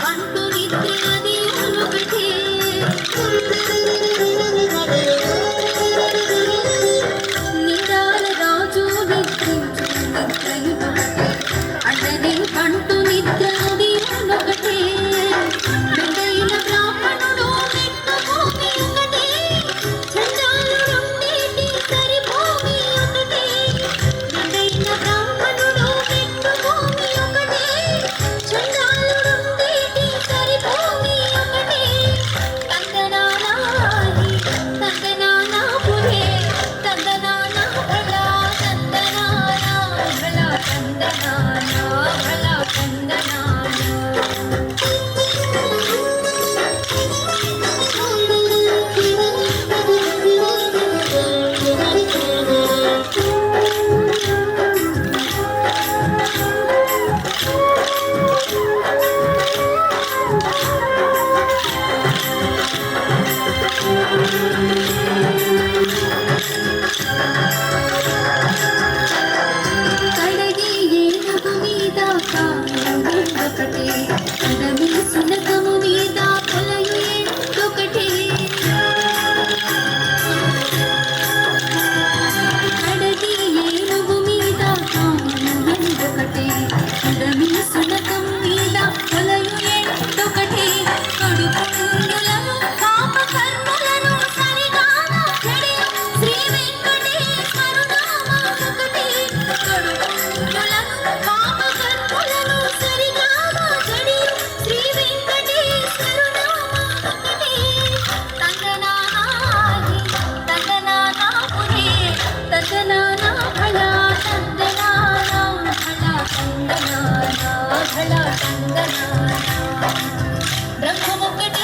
పండు నిద్ర అది ఒకటే నిదాల రాజు నిద్రించు నిద్రయు ఒకటే అతని పండు నిద్ర అది ఒకటే పెద్దయిన బ్రాహ్మణుడు మెట్టు భూమి ఒకటే చండాలు రెండేటి సరి భూమి ఒకటే పెద్దయిన బ్రాహ్మణుడు మెట్టు భూమి ఒకటే చండాలు రెండేటి సరి భూమి ఒకటే తందనానాయి తందనానా పురే తందనానా భలా తందనానా భలా తందనానా భలా తందనానా కడగి ఏనుగు మీద కాలు ఒకటే కడమి సునకము మీద పొలయు ఒకటే కడగి ఏనుగు మీద కాలు ఒకటే కడమి సునకం మీద పొలయు ఒకటే కడుపు పుణ్యులను పాప కర్మలను సరిగాను చెడియు శ్రీ వెంకటేశ్వరు నామం ఒకటే కడుపు పుణ్యులను పాప కర్మలను సరిగాను చెడియు శ్రీ వెంకటేశ్వరు నామం ఒకటే తందనానాయి తందనానా పురే తందనానా భళా తందనానా భళా తందనానా భళా తందనానా బ్రహ్మమొక్కటే